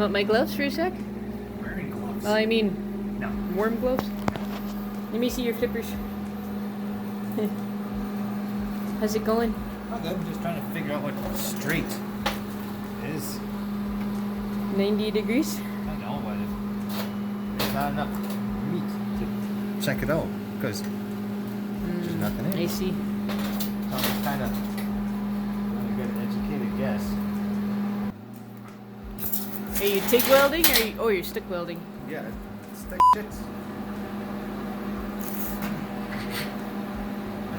Want my gloves for a sec? Wearing gloves. Well, I mean, No. warm gloves. Let me see your flippers. How's it going? Oh, good. I'm just trying to figure out what straight is. 90 degrees? I know, but there's not enough meat to check it out because there's nothing in it. I see. So I'm just kind of trying to get an educated guess. Are you TIG welding or are you, oh, you're stick welding? Yeah, stick shits.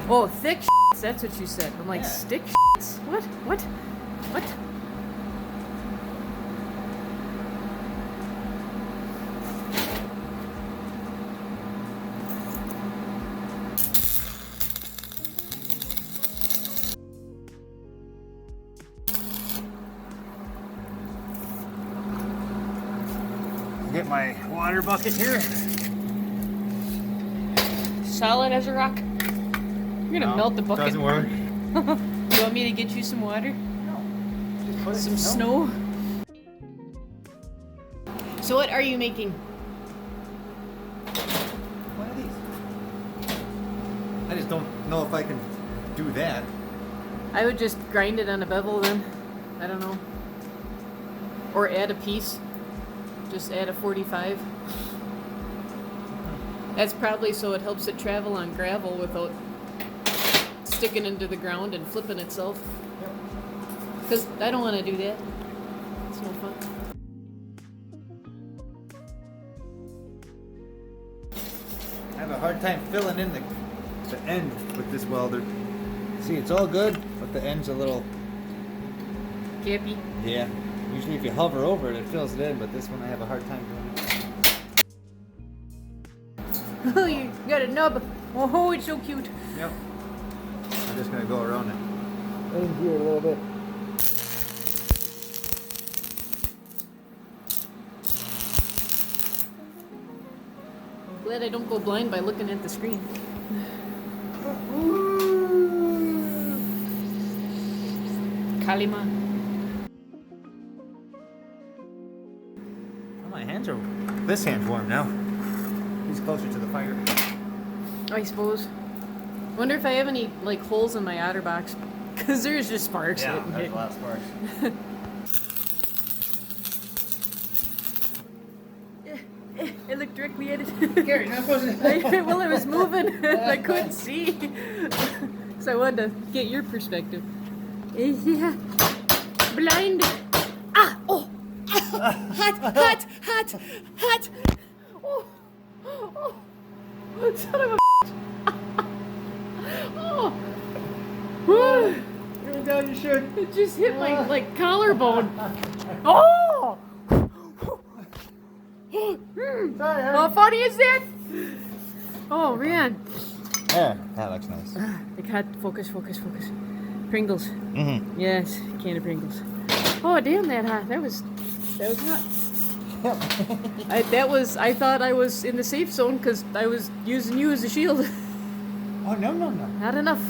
Oh, thick shits, that's what you said. I'm like, Yeah. stick shits? What? What? What? Get my water bucket here. Solid as a rock. You're gonna melt the bucket. Doesn't work. You want me to get you some water? No. Just put it Some in snow? So what are you making? What are these? I just don't know if I can do that. I would just grind it on a bevel then. I don't know. Or add a piece. Just add a 45. That's probably so it helps it travel on gravel without sticking into the ground and flipping itself. Because I don't want to do that. It's no fun. I have a hard time filling in the end with this welder. See, it's all good, but the end's a little... Gappy. Yeah. Usually if you hover over it, it fills it in, but this one I have a hard time doing it. Oh, you got a nub. Oh, it's so cute. Yep. I'm just going to go around it. In here a little bit. Glad I don't go blind by looking at the screen. Kalima. Oh, my hands are... This hand's warm now. He's closer to the fire. I suppose. Wonder if I have any like holes in my OtterBox, because there's just sparks. Yeah, hitting there's it. a lot of sparks. I looked directly at it. Gary, you're not supposed to... Well, it was moving. I couldn't see. So I wanted to get your perspective. Yeah. Blind. Ah! Oh! Hot! Hot! Hot! Hot! Oh! Oh! Son of a Oh! Woo. You're down your shirt. It just hit my like collarbone. Oh! Sorry, How funny is that? Oh man. Yeah, that looks nice. I got focus, focus, focus. Pringles. Mm-hmm. Yes, can of Pringles. Oh damn, that hot. That was hot. I thought I was in the safe zone because I was using you as a shield. Oh, no, no, no. Not enough.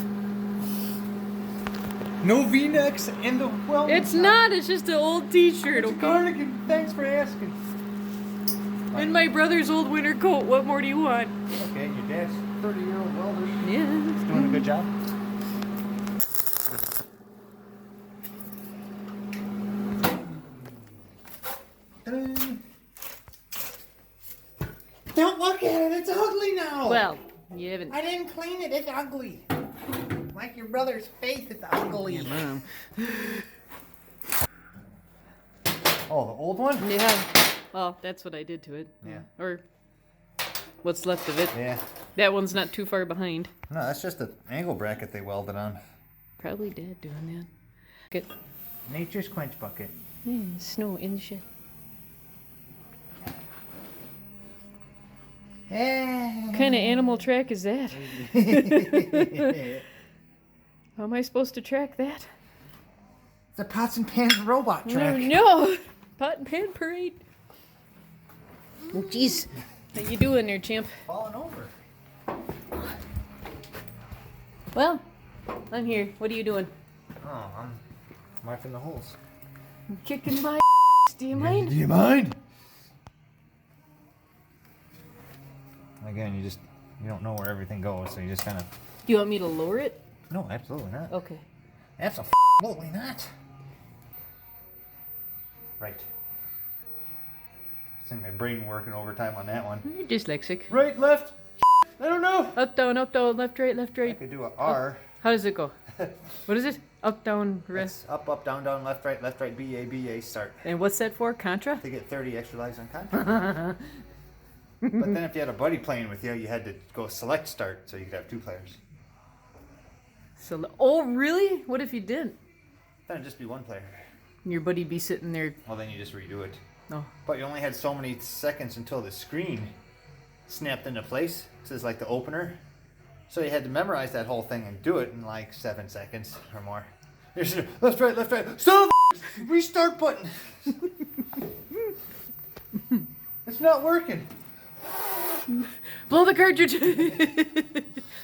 No V-necks in the well. It's not. It's just an old T-shirt. It's a Okay. cardigan. Thanks for asking. And my brother's old winter coat. What more do you want? Okay, your dad's 30-year-old welder. Yeah. He's doing a good job. Don't look at it. It's ugly now. Well, you haven't. I didn't clean it. It's ugly. Like your brother's face, it's ugly. Mom. Oh, the old one? Yeah. Well, that's what I did to it. Yeah. Or what's left of it. Yeah. That one's not too far behind. No, that's just an angle bracket they welded on. Probably Dad doing that. Good. Nature's quench bucket. Snow in the shed. What kind of animal track is that? How am I supposed to track that? It's a pots and pans robot track. No. Pot and pan parade. Oh, jeez. How you doing there, champ? Falling over. Well, I'm here. What are you doing? Oh, I'm marking the holes. I'm kicking my Do you mind? Do you mind? Again, you don't know where everything goes, so you just kind of. Do you want me to lower it? No, absolutely not. Okay. Absolutely not. Right. It's in my brain working overtime on that one. You're dyslexic. Right, left. I don't know. Up, down, left, right, left, I right. could do a R. How does it go? What is it? Up, down, rest. It's up, down, left, right, B, A, start. And what's that for? Contra? To get 30 extra lives on contra. But then if you had a buddy playing with you, you had to go select start so you could have 2 players. So, oh, really? What if you didn't? Then it'd just be 1 player. Your buddy be sitting there. Well, then you just redo it. Oh. But you only had so many seconds until the screen snapped into place. This is like the opener. So you had to memorize that whole thing and do it in like 7 seconds or more. You're just, left, right. Son of a restart button. It's not working. Blow the cartridge.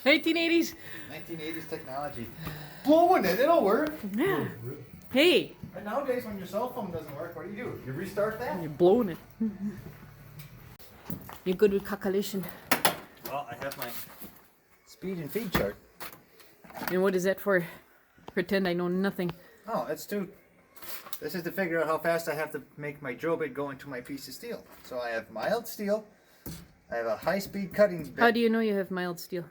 1980s. 1980s technology. Blowing it, it'll work. Yeah. Hey. And nowadays when your cell phone doesn't work, what do? You restart that? You're blowing it. You're good with calculation. Well, I have my speed and feed chart. And what is that for? Pretend I know nothing. Oh, this is to figure out how fast I have to make my drill bit go into my piece of steel. So I have mild steel. I have a high-speed cutting bit. How do you know you have mild steel?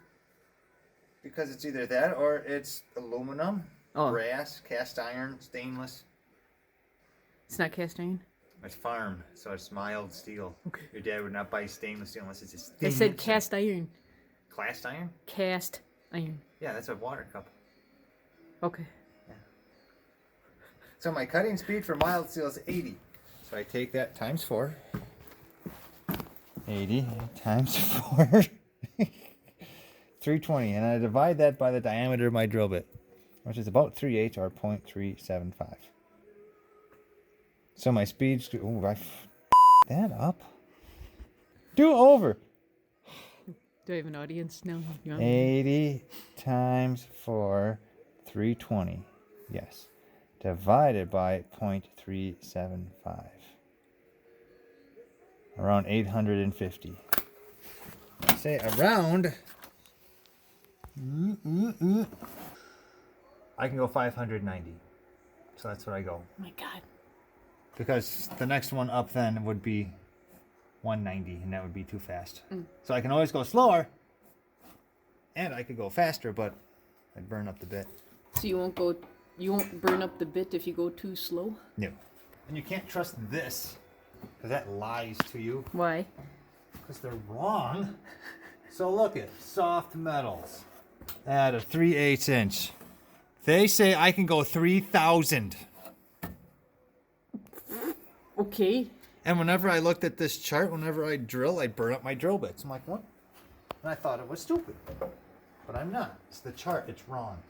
Because it's either that or it's aluminum, Oh. brass, cast iron, stainless. It's not cast iron? It's farm, so it's mild steel. Okay. Your dad would not buy stainless steel unless it's a I stainless. said cast iron. Cast iron? Cast iron. Yeah, that's a water cup. Okay. So my cutting speed for mild steel is 80. So I take that times 4. 80 times 4. 320. And I divide that by the diameter of my drill bit, which is about 3/8 or 0.375. So my speed's... Ooh, I that up. Do over. Do I have an audience now? 80 times 4, 320. Yes. Divided by 0.375. Around 850. Say around. I can go 590. So that's what I go. Oh my God. Because the next one up then would be 190, and that would be too fast. So I can always go slower, and I could go faster, but I'd burn up the bit. So you won't burn up the bit if you go too slow? No. And you can't trust this, because that lies to you. Why? Because they're wrong. So look at soft metals at a 3/8 inch. They say I can go 3,000. Okay. And whenever I looked at this chart, whenever I drill, I burn up my drill bits. I'm like, what? And I thought it was stupid. But I'm not. It's the chart. It's wrong.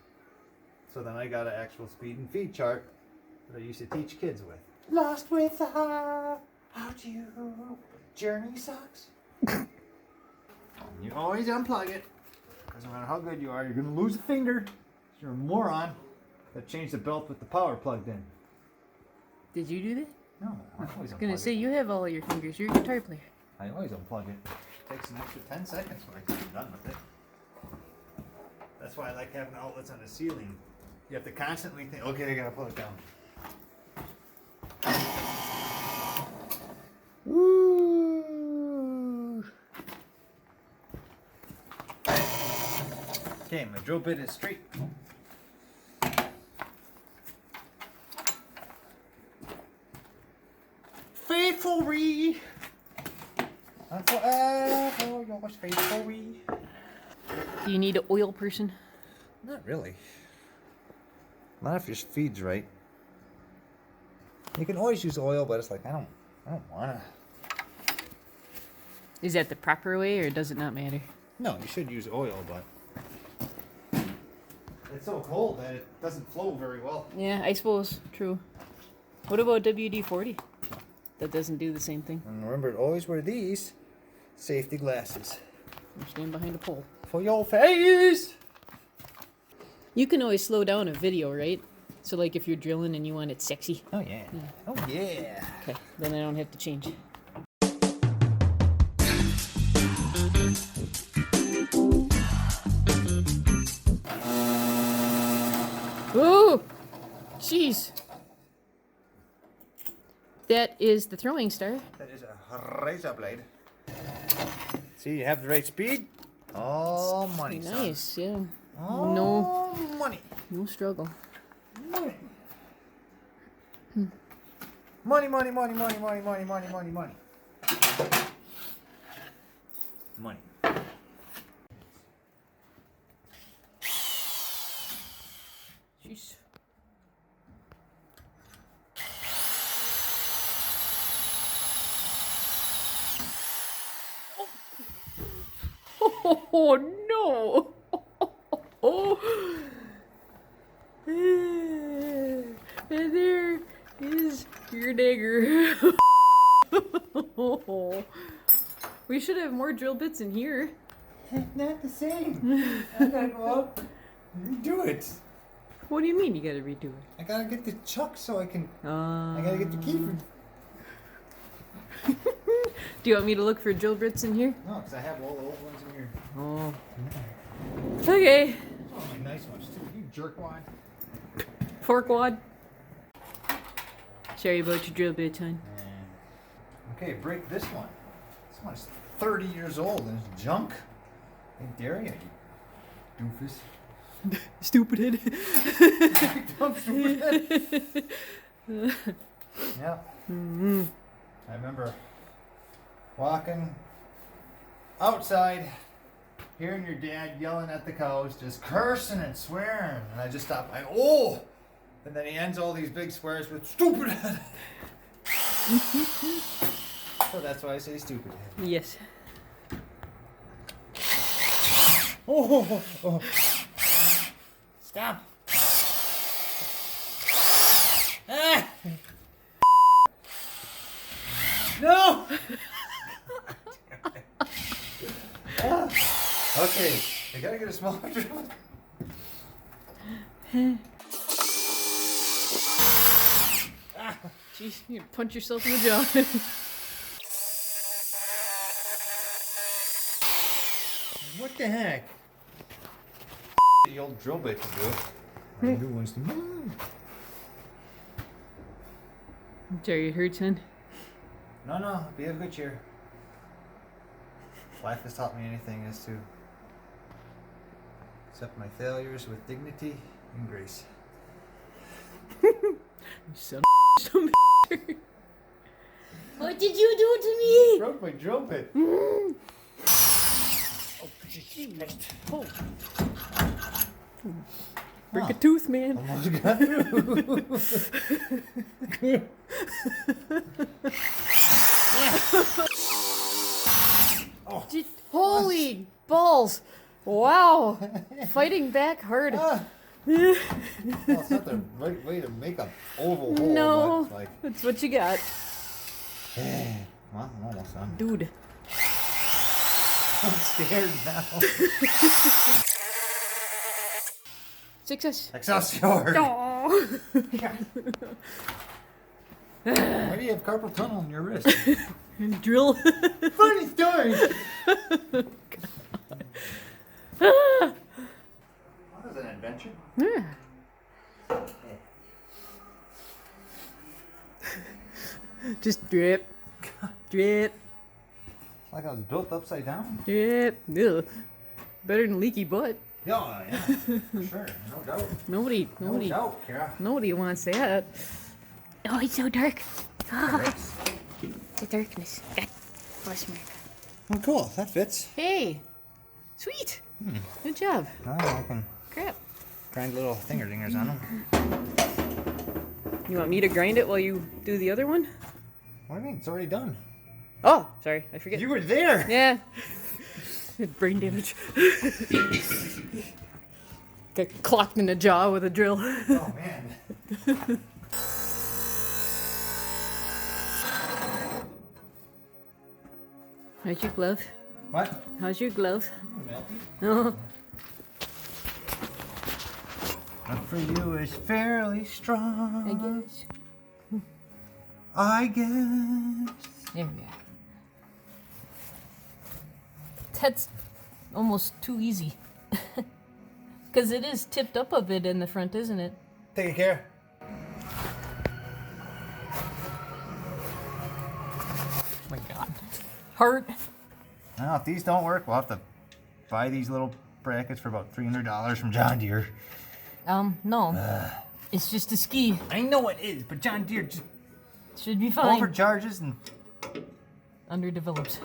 So then I got an actual speed and feed chart that I used to teach kids with. Lost without you. Journey sucks. You always unplug it. Because no matter how good you are, you're going to lose a finger. You're a moron that changed the belt with the power plugged in. Did you do that? No, I always I was gonna unplug say it. you have all your fingers. You're a guitar player. I always unplug it. Takes an extra 10 seconds when I get done with it. That's why I like having outlets on the ceiling. You have to constantly think, okay, I gotta pull it down. Woo! Okay, my drill bit is straight. Faithfully, and forever yours faithfully. Do you need an oil person? Not really. Not if your feed's right. You can always use oil, but it's like I don't wanna. Is that the proper way, or does it not matter? No, you should use oil, but it's so cold that it doesn't flow very well. Yeah, I suppose. True. What about WD-40? That doesn't do the same thing. And remember, always wear these safety glasses You stand behind a pole. for your face. You can always slow down a video, right? So like if you're drilling and you want it sexy. Oh yeah. Oh yeah. Okay, then I don't have to change. Ooh! Jeez. That is the throwing star. That is a razor blade. See, you have the right speed. Oh, money, Nice, son. yeah. Oh, No. money. No struggle. Money. Money, money, money, money, money, money, money, money, money. Money. Jeez. Oh no! Oh, and there is your dagger. We should have more drill bits in here. Not the same. I gotta go out and redo it. What do you mean you gotta redo it? I gotta get the chuck so I can. I gotta get the key for. Do you want me to look for drill bits in here? No, because I have all the old ones in here. Oh. Okay. Oh, my nice ones too. You jerkwad. Fork wad. Sorry about your drill bits, hon. Okay, break this one. This one's 30 years old and it's junk. I dare you, you doofus. Stupid head. Dumb stupid head. Yeah. Mm-hmm. I remember walking outside, hearing your dad yelling at the cows, just cursing and swearing, and I just stopped. Oh! And then he ends all these big swears with stupid head. So that's why I say stupid head. Yes. Oh! Stop! Ah! No! Okay, I gotta get a smaller drill. Jeez, you punch yourself in the jaw. What the heck? The old drill bit can do it. The new ones to move. Jerry hurts, hon. No, be of good cheer. Life has taught me anything is to accept my failures with dignity and grace. You son of a What did you do to me? Broke my drill bit. Oh. Break a tooth, man. Almost got through. Holy balls! Wow, fighting back hard. Well, it's not the right way to make an oval hole. No, But it's like, that's what you got, well, I'm almost done. dude. I'm scared now. Success. Excelsior! Oh. Why do you have carpal tunnel in your wrist? Drill. Funny story! That was an adventure. Yeah. Just drip, drip, Like I was built upside down. drip. Ugh. Better than leaky butt. Yeah, for sure. No doubt. Nobody No doubt, Kara. Nobody wants that. Oh, it's so dark. The darkness. God bless America. Oh, cool. That fits. Hey, sweet. Good job. Oh, I can Crap. grind little finger-dingers on them. You want me to grind it while you do the other one? What do you mean? It's already done. Oh, sorry. I forget. You were there. Yeah. Brain damage. Got clocked in the jaw with a drill. Oh, man. How's your glove? What? How's your glove? Melty? Oh, for you is fairly strong. I guess. I guess. There we are. That's almost too easy. Because it is tipped up a bit in the front, isn't it? Take care. Oh my god. Heart. Now, if these don't work, we'll have to buy these little brackets for about $300 from John Deere. No. It's just a ski. I know it is, but John Deere just Should be fine. overcharges and... Underdeveloped.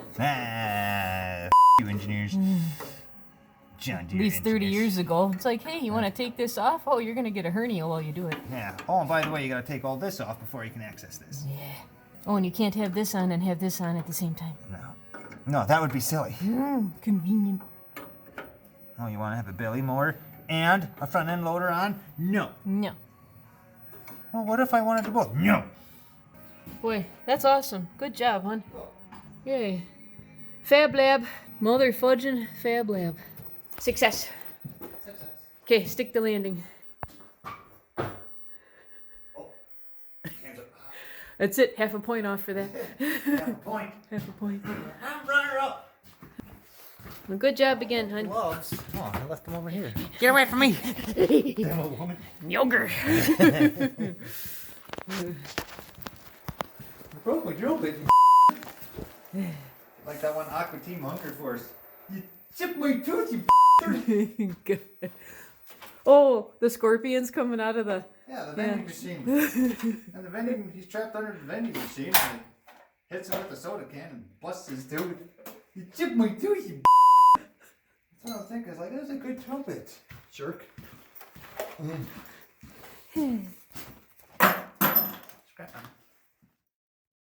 You engineers. John Deere At least 30 engineers. years ago. It's like, hey, you want to take this off? Oh, you're going to get a hernia while you do it. Yeah. Oh, and by the way, you gotta take all this off before you can access this. Yeah. Oh, and you can't have this on and have this on at the same time. No, that would be silly. Convenient. Oh, you wanna have a belly mower and a front end loader on? No. No. Well, what if I wanted to both? No. Boy, that's awesome. Good job, hon. Yay. Fab Lab. Mother fudging Fab Lab. Success. Okay, stick the landing. That's it. Half a point off for that. Half a point. Half a point. I'm runner up. Well, good job again, hon. Gloves. Oh, I left them over here. Get away from me. Damn old woman. Yogurt. Broke my drill bit. Like that one Aqua Team Hunger Force. You chipped my tooth, you. Oh, the scorpion's coming out of the... Yeah, the vending machine. And the vending, he's trapped under the vending machine and it hits him with the soda can and busts his tooth. You chipped my tooth, you. That's what I'm thinking. It's like, that's a good trumpet. Jerk.